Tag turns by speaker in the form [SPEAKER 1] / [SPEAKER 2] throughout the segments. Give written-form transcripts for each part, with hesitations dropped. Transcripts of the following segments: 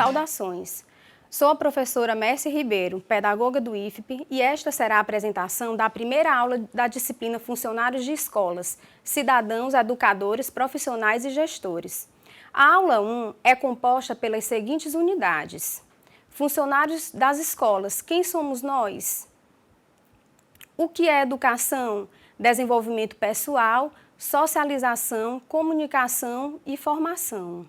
[SPEAKER 1] Saudações! Sou a professora Mércia Ribeiro, pedagoga do IFP, e esta será a apresentação da primeira aula da disciplina Funcionários de Escolas, Cidadãos, Educadores, Profissionais e Gestores. A aula 1 é composta pelas seguintes unidades. Funcionários das escolas, quem somos nós? O que é educação? Desenvolvimento pessoal, socialização, comunicação e formação.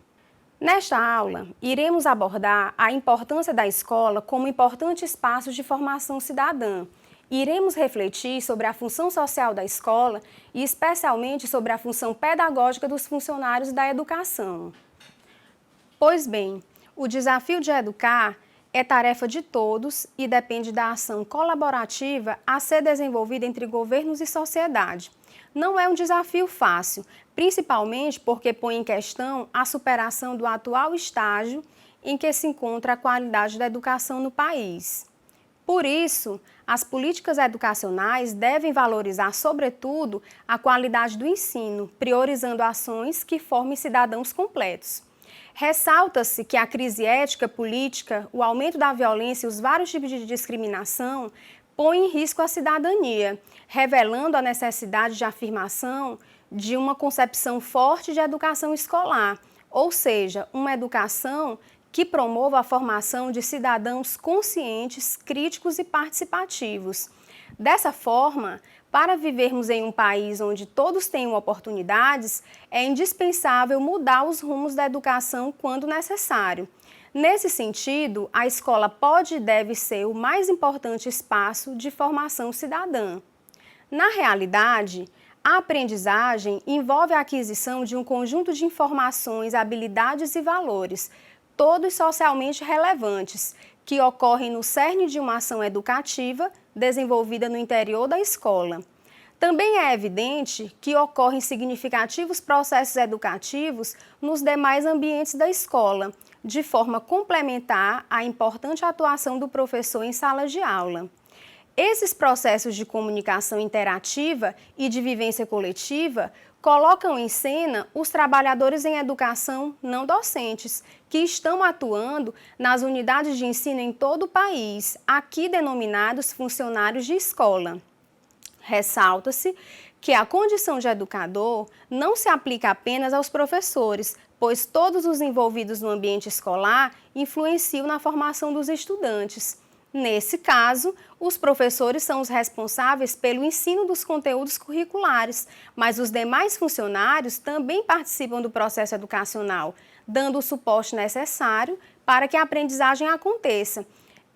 [SPEAKER 1] Nesta aula, iremos abordar a importância da escola como importante espaço de formação cidadã. Iremos refletir sobre a função social da escola e especialmente sobre a função pedagógica dos funcionários da educação. Pois bem, o desafio de educar é tarefa de todos e depende da ação colaborativa a ser desenvolvida entre governos e sociedade. Não é um desafio fácil, principalmente porque põe em questão a superação do atual estágio em que se encontra a qualidade da educação no país. Por isso, as políticas educacionais devem valorizar, sobretudo, a qualidade do ensino, priorizando ações que formem cidadãos completos. Ressalta-se que a crise ética, política, o aumento da violência e os vários tipos de discriminação põem em risco a cidadania, revelando a necessidade de afirmação de uma concepção forte de educação escolar, ou seja, uma educação que promova a formação de cidadãos conscientes, críticos e participativos. Dessa forma, para vivermos em um país onde todos tenham oportunidades, é indispensável mudar os rumos da educação quando necessário. Nesse sentido, a escola pode e deve ser o mais importante espaço de formação cidadã. Na realidade, a aprendizagem envolve a aquisição de um conjunto de informações, habilidades e valores, todos socialmente relevantes, que ocorrem no cerne de uma ação educativa desenvolvida no interior da escola. Também é evidente que ocorrem significativos processos educativos nos demais ambientes da escola, de forma complementar à importante atuação do professor em sala de aula. Esses processos de comunicação interativa e de vivência coletiva colocam em cena os trabalhadores em educação não docentes, que estão atuando nas unidades de ensino em todo o país, aqui denominados funcionários de escola. Ressalta-se que a condição de educador não se aplica apenas aos professores, pois todos os envolvidos no ambiente escolar influenciam na formação dos estudantes. Nesse caso, os professores são os responsáveis pelo ensino dos conteúdos curriculares, mas os demais funcionários também participam do processo educacional, dando o suporte necessário para que a aprendizagem aconteça.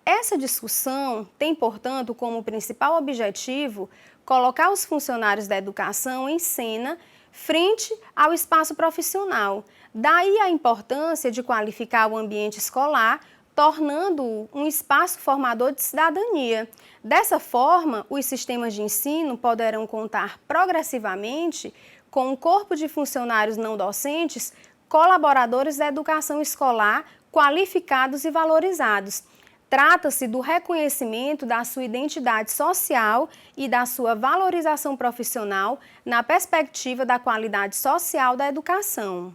[SPEAKER 1] Essa discussão tem, portanto, como principal objetivo colocar os funcionários da educação em cena frente ao espaço profissional. Daí a importância de qualificar o ambiente escolar, tornando-o um espaço formador de cidadania. Dessa forma, os sistemas de ensino poderão contar progressivamente com um corpo de funcionários não docentes, colaboradores da educação escolar, qualificados e valorizados. Trata-se do reconhecimento da sua identidade social e da sua valorização profissional na perspectiva da qualidade social da educação.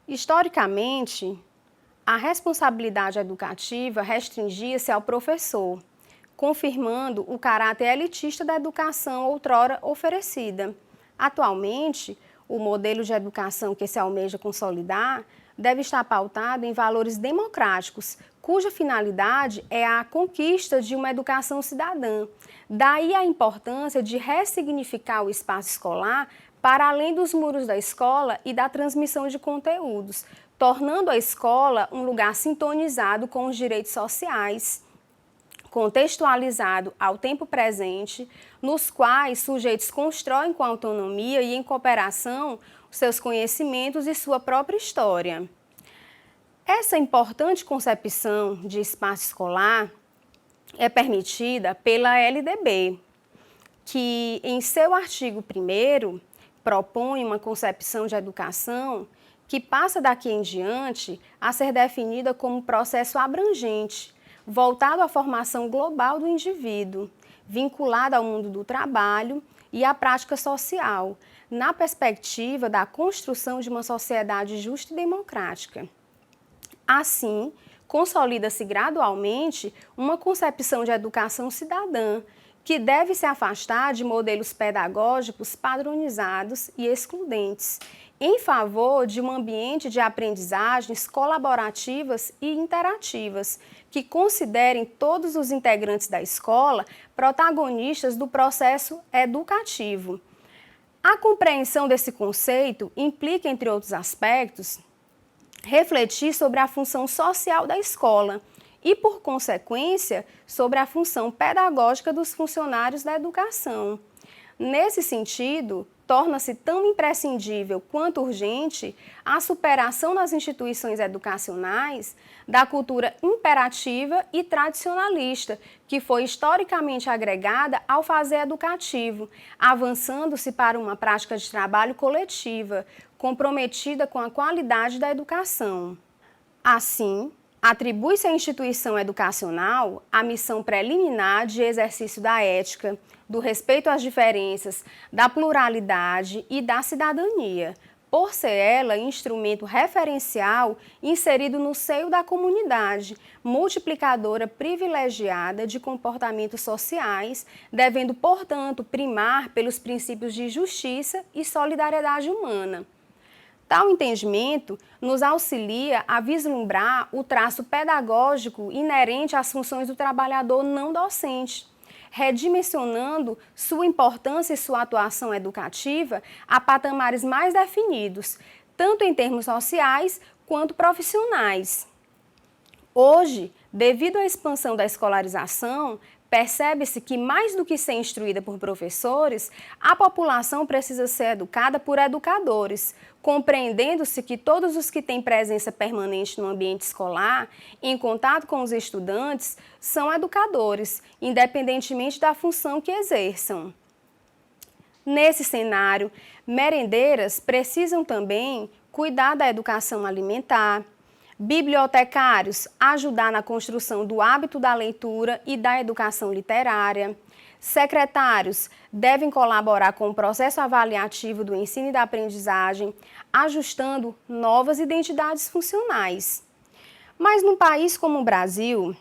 [SPEAKER 1] Historicamente, a responsabilidade educativa restringia-se ao professor, confirmando o caráter elitista da educação outrora oferecida. Atualmente, o modelo de educação que se almeja consolidar deve estar pautado em valores democráticos, cuja finalidade é a conquista de uma educação cidadã. Daí a importância de ressignificar o espaço escolar para além dos muros da escola e da transmissão de conteúdos, tornando a escola um lugar sintonizado com os direitos sociais, contextualizado ao tempo presente, nos quais sujeitos constroem com autonomia e em cooperação seus conhecimentos e sua própria história. Essa importante concepção de espaço escolar é permitida pela LDB, que em seu artigo 1º propõe uma concepção de educação que passa daqui em diante a ser definida como processo abrangente, voltado à formação global do indivíduo, vinculado ao mundo do trabalho e à prática social, na perspectiva da construção de uma sociedade justa e democrática. Assim, consolida-se gradualmente uma concepção de educação cidadã, que deve se afastar de modelos pedagógicos padronizados e excludentes, em favor de um ambiente de aprendizagens colaborativas e interativas, que considerem todos os integrantes da escola protagonistas do processo educativo. A compreensão desse conceito implica, entre outros aspectos, refletir sobre a função social da escola e, por consequência, sobre a função pedagógica dos funcionários da educação. Nesse sentido, torna-se tão imprescindível quanto urgente a superação nas instituições educacionais da cultura imperativa e tradicionalista, que foi historicamente agregada ao fazer educativo, avançando-se para uma prática de trabalho coletiva, comprometida com a qualidade da educação. Assim, atribui-se à instituição educacional a missão preliminar de exercício da ética, do respeito às diferenças, da pluralidade e da cidadania, por ser ela instrumento referencial inserido no seio da comunidade, multiplicadora privilegiada de comportamentos sociais, devendo, portanto, primar pelos princípios de justiça e solidariedade humana. Tal entendimento nos auxilia a vislumbrar o traço pedagógico inerente às funções do trabalhador não docente, redimensionando sua importância e sua atuação educativa a patamares mais definidos, tanto em termos sociais quanto profissionais. Hoje, devido à expansão da escolarização, percebe-se que, mais do que ser instruída por professores, a população precisa ser educada por educadores, compreendendo-se que todos os que têm presença permanente no ambiente escolar, em contato com os estudantes, são educadores, independentemente da função que exerçam. Nesse cenário, merendeiras precisam também cuidar da educação alimentar, bibliotecários ajudar na construção do hábito da leitura e da educação literária. Secretários devem colaborar com o processo avaliativo do ensino e da aprendizagem, ajustando novas identidades funcionais. Mas num país como o Brasil,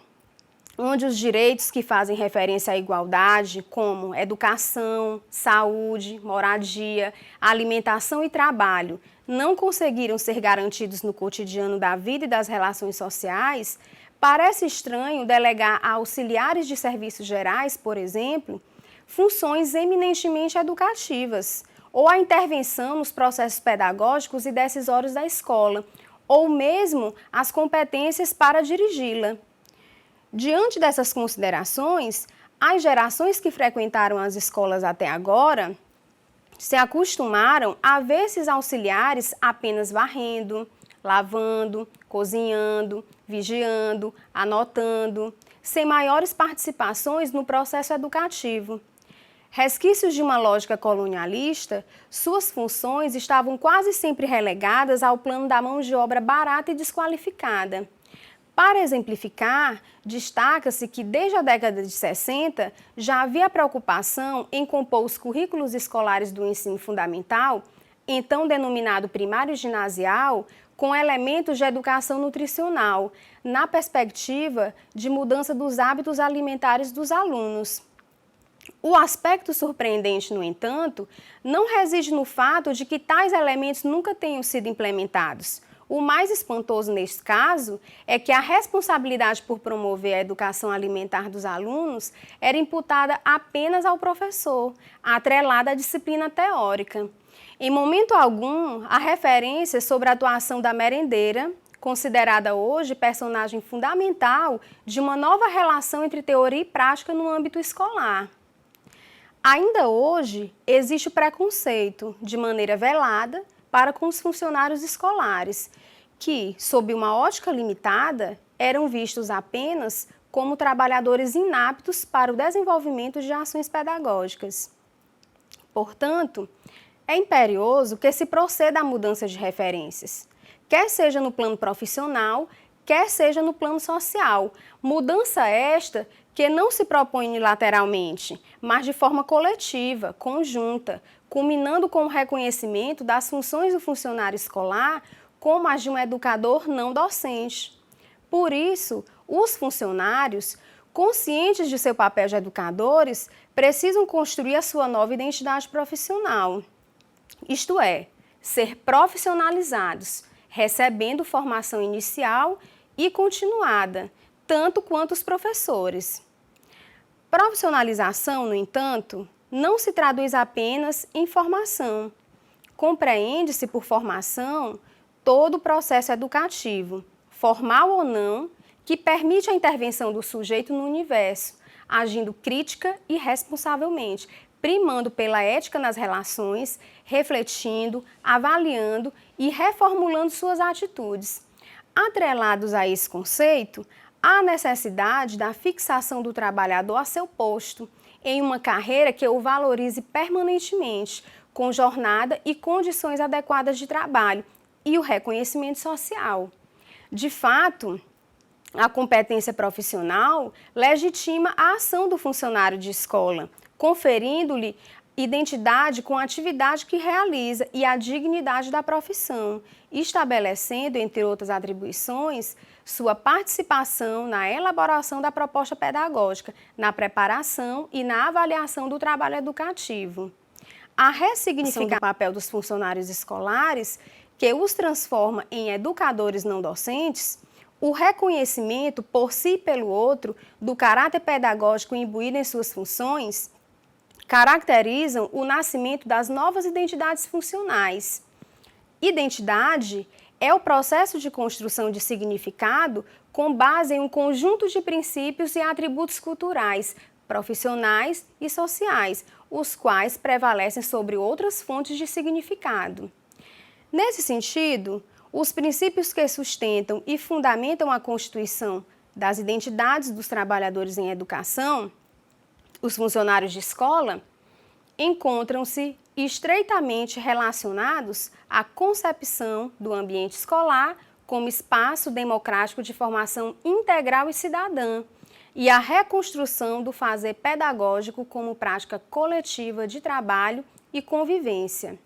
[SPEAKER 1] onde os direitos que fazem referência à igualdade, como educação, saúde, moradia, alimentação e trabalho, não conseguiram ser garantidos no cotidiano da vida e das relações sociais, parece estranho delegar a auxiliares de serviços gerais, por exemplo, funções eminentemente educativas, ou a intervenção nos processos pedagógicos e decisórios da escola, ou mesmo as competências para dirigi-la. Diante dessas considerações, as gerações que frequentaram as escolas até agora se acostumaram a ver esses auxiliares apenas varrendo, lavando, cozinhando, vigiando, anotando, sem maiores participações no processo educativo. Resquícios de uma lógica colonialista, suas funções estavam quase sempre relegadas ao plano da mão de obra barata e desqualificada. Para exemplificar, destaca-se que desde a década de 60 já havia preocupação em compor os currículos escolares do ensino fundamental, então denominado primário ginasial, com elementos de educação nutricional, na perspectiva de mudança dos hábitos alimentares dos alunos. O aspecto surpreendente, no entanto, não reside no fato de que tais elementos nunca tenham sido implementados. O mais espantoso neste caso é que a responsabilidade por promover a educação alimentar dos alunos era imputada apenas ao professor, atrelada à disciplina teórica. Em momento algum, a referência sobre a atuação da merendeira, considerada hoje personagem fundamental de uma nova relação entre teoria e prática no âmbito escolar. Ainda hoje, existe o preconceito, de maneira velada, para com os funcionários escolares, que, sob uma ótica limitada, eram vistos apenas como trabalhadores inaptos para o desenvolvimento de ações pedagógicas. Portanto, é imperioso que se proceda à mudança de referências, quer seja no plano profissional, quer seja no plano social. Mudança esta que não se propõe unilateralmente, mas de forma coletiva, conjunta, culminando com o reconhecimento das funções do funcionário escolar como as de um educador não docente. Por isso, os funcionários, conscientes de seu papel de educadores, precisam construir a sua nova identidade profissional. Isto é, ser profissionalizados, recebendo formação inicial e continuada, tanto quanto os professores. Profissionalização, no entanto, não se traduz apenas em formação. Compreende-se por formação todo o processo educativo, formal ou não, que permite a intervenção do sujeito no universo, agindo crítica e responsavelmente, primando pela ética nas relações, refletindo, avaliando e reformulando suas atitudes. Atrelados a esse conceito, há necessidade da fixação do trabalhador a seu posto, em uma carreira que o valorize permanentemente, com jornada e condições adequadas de trabalho e o reconhecimento social. De fato, a competência profissional legitima a ação do funcionário de escola, conferindo-lhe identidade com a atividade que realiza e a dignidade da profissão, estabelecendo, entre outras atribuições, sua participação na elaboração da proposta pedagógica, na preparação e na avaliação do trabalho educativo. A ressignificação do papel dos funcionários escolares, que os transforma em educadores não docentes, o reconhecimento por si e pelo outro do caráter pedagógico imbuído em suas funções, caracterizam o nascimento das novas identidades funcionais. Identidade é o processo de construção de significado com base em um conjunto de princípios e atributos culturais, profissionais e sociais, os quais prevalecem sobre outras fontes de significado. Nesse sentido, os princípios que sustentam e fundamentam a constituição das identidades dos trabalhadores em educação, os funcionários de escola, encontram-se estreitamente relacionados à concepção do ambiente escolar como espaço democrático de formação integral e cidadã e à reconstrução do fazer pedagógico como prática coletiva de trabalho e convivência.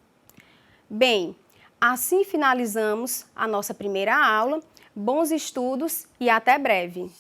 [SPEAKER 1] Bem, assim finalizamos a nossa primeira aula. Bons estudos e até breve!